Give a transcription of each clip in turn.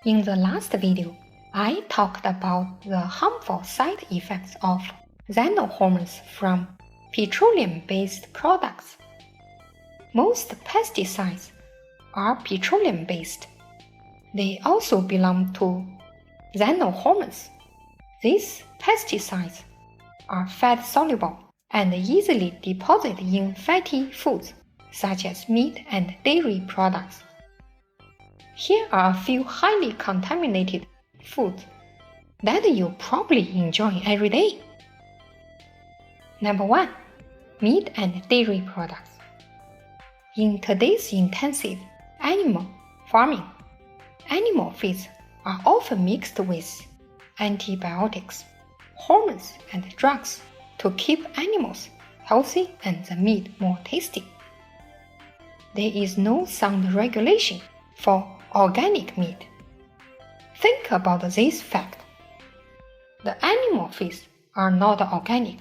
In the last video, I talked about the harmful side effects of xenohormones from petroleum-based products. Most pesticides are petroleum-based. They also belong to xenohormones. These pesticides are fat-soluble and easily deposit in fatty foods such as meat and dairy products. Here are a few highly contaminated foods that you probably enjoy every day. Number 1. Meat and dairy products. In today's intensive animal farming, animal feeds are often mixed with antibiotics, hormones, and drugs to keep animals healthy and the meat more tasty. There is no sound regulation for organic meat. Think about this fact. The animal feeds are not organic.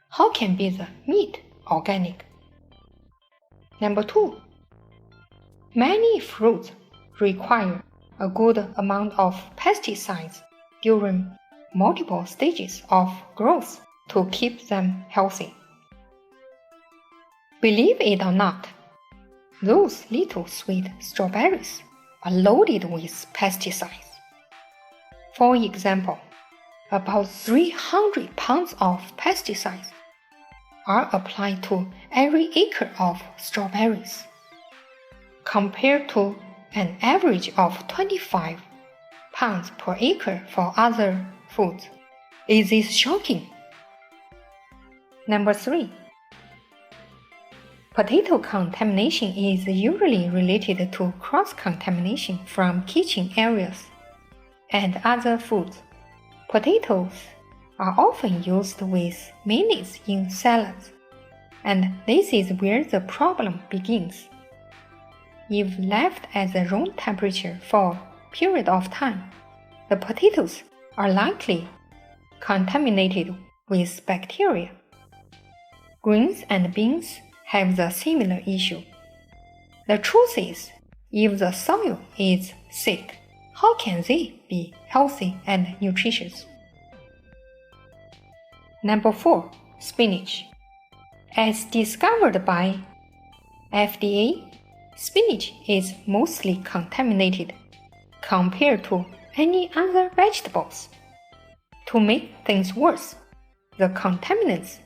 How can be the meat organic? Number 2. Many fruits require a good amount of pesticides during multiple stages of growth to keep them healthy. Believe it or not, those little sweet strawberries are loaded with pesticides. For example, about 300 pounds of pesticides are applied to every acre of strawberries, compared to an average of 25 pounds per acre for other foods. Is this shocking? Number 3. Potato contamination is usually related to cross-contamination from kitchen areas and other foods. Potatoes are often used with mayonnaise in salads, and this is where the problem begins. If left at the room temperature for a period of time, the potatoes are likely contaminated with bacteria. Greens and beans have the similar issue. The truth is, if the soil is sick, how can they be healthy and nutritious? Number 4. Spinach. As discovered by FDA, spinach is mostly contaminated compared to any other vegetables. To make things worse, the contaminants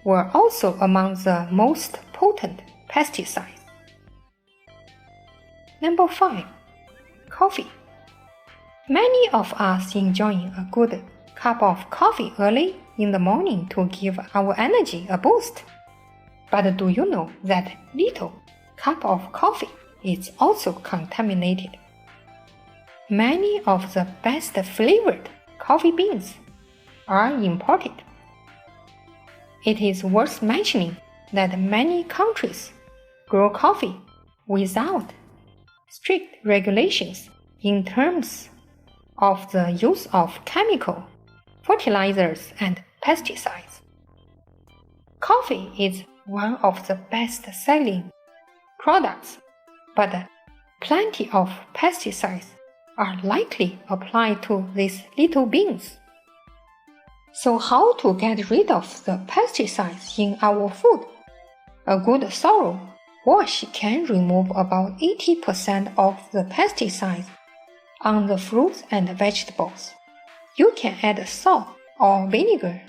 were also among the most potent pesticides. Number 5. Coffee. Many of us enjoy a good cup of coffee early in the morning to give our energy a boost. But do you know that little cup of coffee is also contaminated? Many of the best flavored coffee beans are imported. It is worth mentioning that many countries grow coffee without strict regulations in terms of the use of chemical fertilizers and pesticides. Coffee is one of the best-selling products, but plenty of pesticides are likely applied to these little beans. So how to get rid of the pesticides in our food? A good thorough wash can remove about 80% of the pesticides on the fruits and vegetables. You can add salt or vinegar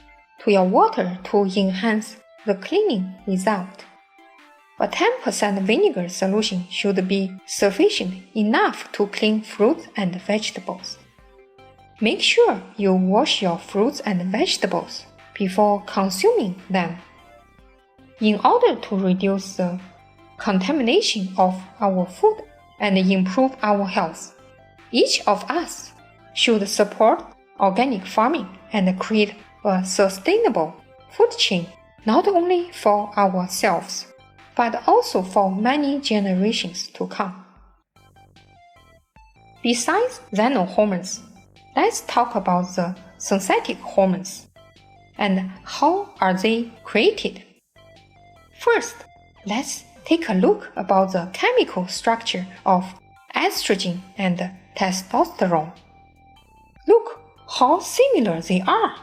to your water to enhance the cleaning result. A 10% vinegar solution should be sufficient enough to clean fruits and vegetables. Make sure you wash your fruits and vegetables before consuming them. In order to reduce the contamination of our food and improve our health, each of us should support organic farming and create a sustainable food chain not only for ourselves, but also for many generations to come. Besides xenohormones, let's talk about the synthetic hormones and how are they created. First, let's take a look about the chemical structure of estrogen and testosterone. Look how similar they are.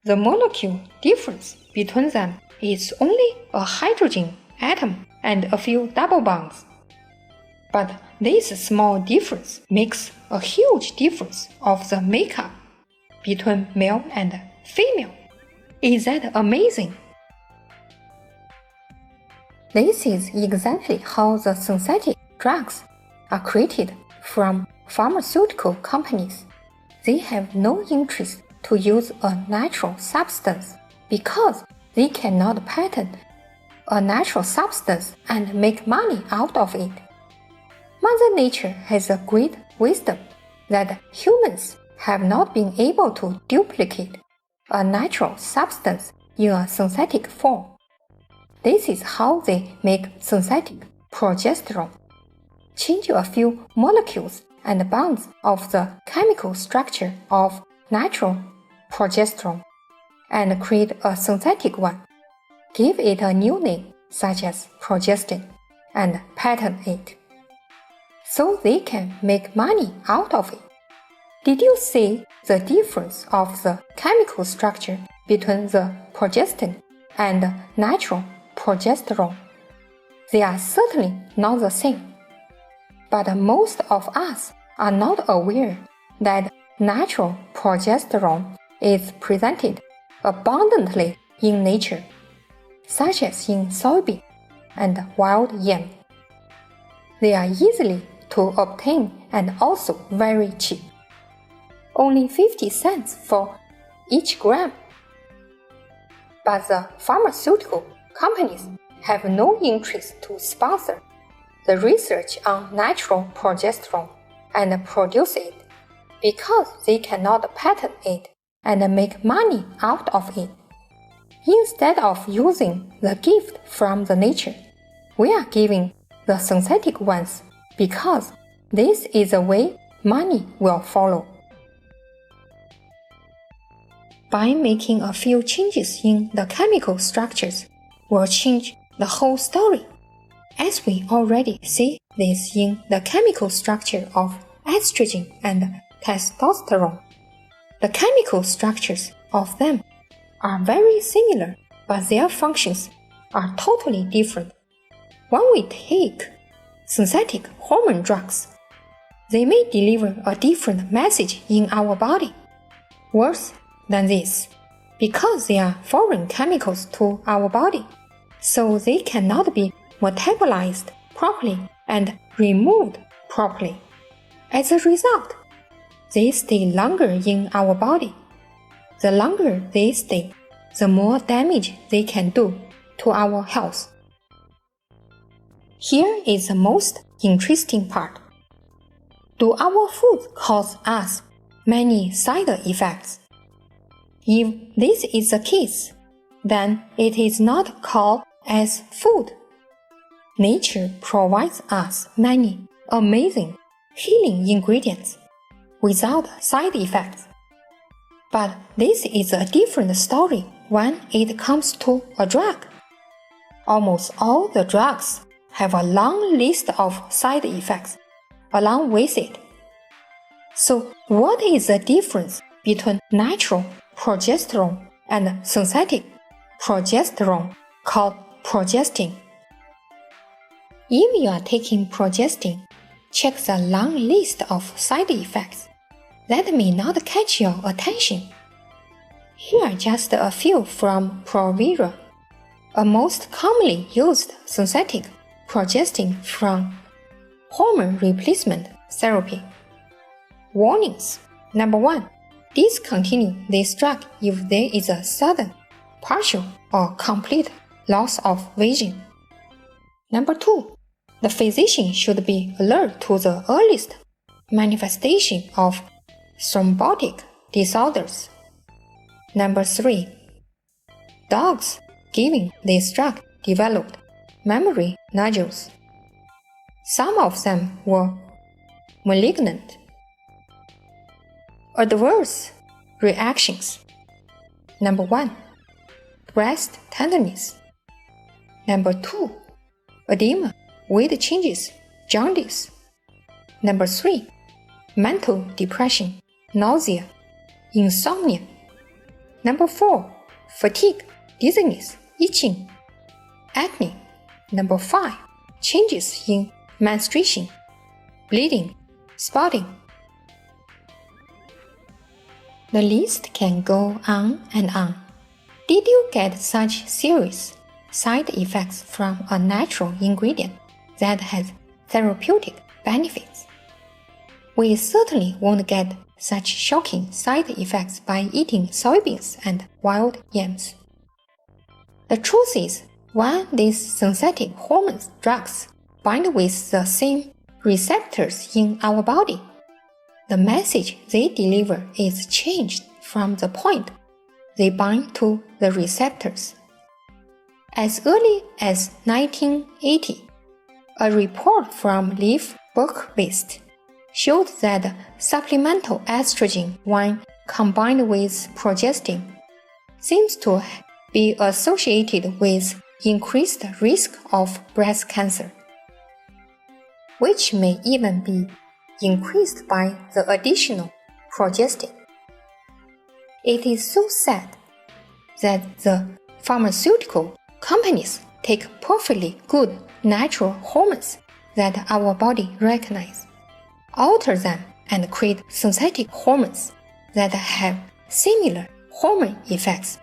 The molecule difference between them is only a hydrogen atom and a few double bonds. But this small difference makes a huge difference of the makeup between male and female. Is that amazing? This is exactly how the synthetic drugs are created from pharmaceutical companies. They have no interest to use a natural substance because they cannot patent a natural substance and make money out of it. Mother Nature has a great wisdom that humans have not been able to duplicate a natural substance in a synthetic form. This is how they make synthetic progesterone. Change a few molecules and bonds of the chemical structure of natural progesterone and create a synthetic one. Give it a new name such as progestin and patent it, so they can make money out of it. Did you see the difference of the chemical structure between the progestin and natural progesterone? They are certainly not the same. But most of us are not aware that natural progesterone is presented abundantly in nature, such as in soybean and wild yam. They are easily to obtain and also very cheap. Only 50 cents for each gram. But the pharmaceutical companies have no interest to sponsor the research on natural progesterone and produce it because they cannot patent it and make money out of it. Instead of using the gift from the nature, we are giving the synthetic ones because this is the way money will follow. By making a few changes in the chemical structures will change the whole story, as we already see this in the chemical structure of estrogen and testosterone. The chemical structures of them are very similar, but their functions are totally different. When we take synthetic hormone drugs, they may deliver a different message in our body. Worse than this, because they are foreign chemicals to our body, so they cannot be metabolized properly and removed properly. As a result, they stay longer in our body. The longer they stay, the more damage they can do to our health. Here is the most interesting part. Do our food cause us many side effects? If this is the case, then it is not called as food. Nature provides us many amazing healing ingredients without side effects. But this is a different story when it comes to a drug. Almost all the drugs have a long list of side effects along with it. So what is the difference between natural progesterone and synthetic progesterone called progestin? If you are taking progestin, check the long list of side effects that may not catch your attention. Here are just a few from Provera, a most commonly used synthetic progestin from hormone replacement therapy. Warnings. Number 1. Discontinue this drug if there is a sudden, partial, or complete loss of vision. Number 2. The physician should be alert to the earliest manifestation of thrombotic disorders. Number 3. Dogs giving this drug developed memory nodules. Some of them were malignant. Adverse reactions. Number 1. Breast tenderness. Number 2. Edema, weight changes, jaundice, Number 3. Mental depression, nausea, insomnia. Number 4. Fatigue, dizziness, itching, acne. Number 5. Changes in menstruation, bleeding, spotting. The list can go on and on. Did you get such serious side effects from a natural ingredient that has therapeutic benefits? We certainly won't get such shocking side effects by eating soybeans and wild yams. The truth is, when these synthetic hormone drugs bind with the same receptors in our body, the message they deliver is changed from the point they bind to the receptors. As early as 1980, a report from Leif Bergquist showed that supplemental estrogen, when combined with progestin, seems to be associated with increased risk of breast cancer, which may even be increased by the additional progestin. It is so sad that the pharmaceutical companies take perfectly good natural hormones that our body recognizes, alter them, and create synthetic hormones that have similar hormone effects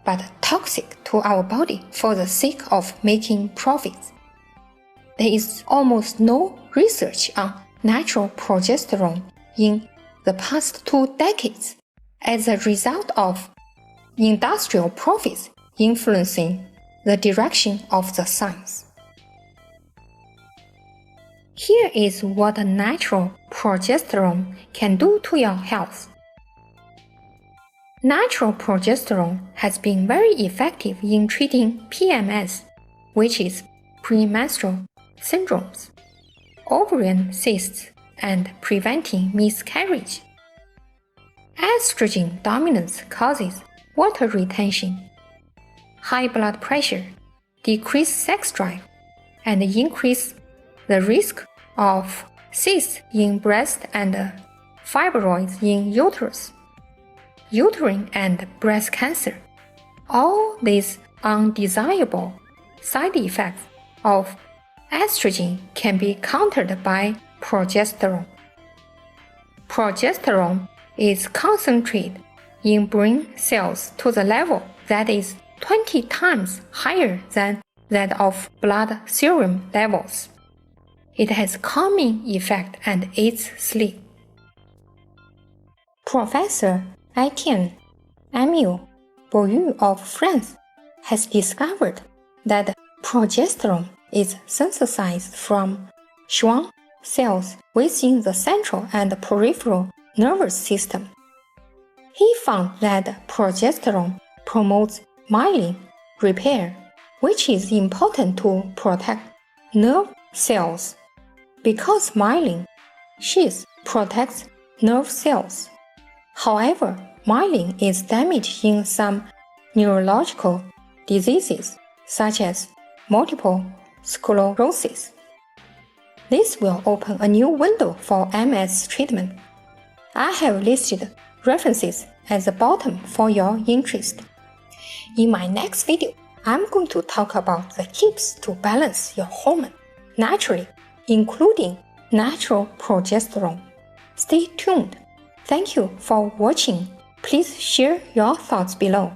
but toxic to our body for the sake of making profits. There is almost no research on natural progesterone in the past 2 decades as a result of industrial profits influencing the direction of the science. Here is what a natural progesterone can do to your health. Natural progesterone has been very effective in treating PMS, which is premenstrual syndromes, ovarian cysts, and preventing miscarriage. Estrogen dominance causes water retention, high blood pressure, decreased sex drive, and increase the risk of cysts in breast and fibroids in uterus, uterine and breast cancer. All these undesirable side effects of estrogen can be countered by progesterone. Progesterone is concentrated in brain cells to the level that is 20 times higher than that of blood serum levels. It has calming effect and aids sleep. Professor Etienne Emile Bourru of France has discovered that progesterone is synthesized from Schwann cells within the central and peripheral nervous system. He found that progesterone promotes myelin repair, which is important to protect nerve cells, because myelin sheath protects nerve cells. However, myelin is damaged in some neurological diseases, such as multiple sclerosis. This will open a new window for MS treatment. I have listed references at the bottom for your interest. In my next video, I'm going to talk about the tips to balance your hormone naturally, including natural progesterone. Stay tuned. Thank you for watching. Please share your thoughts below.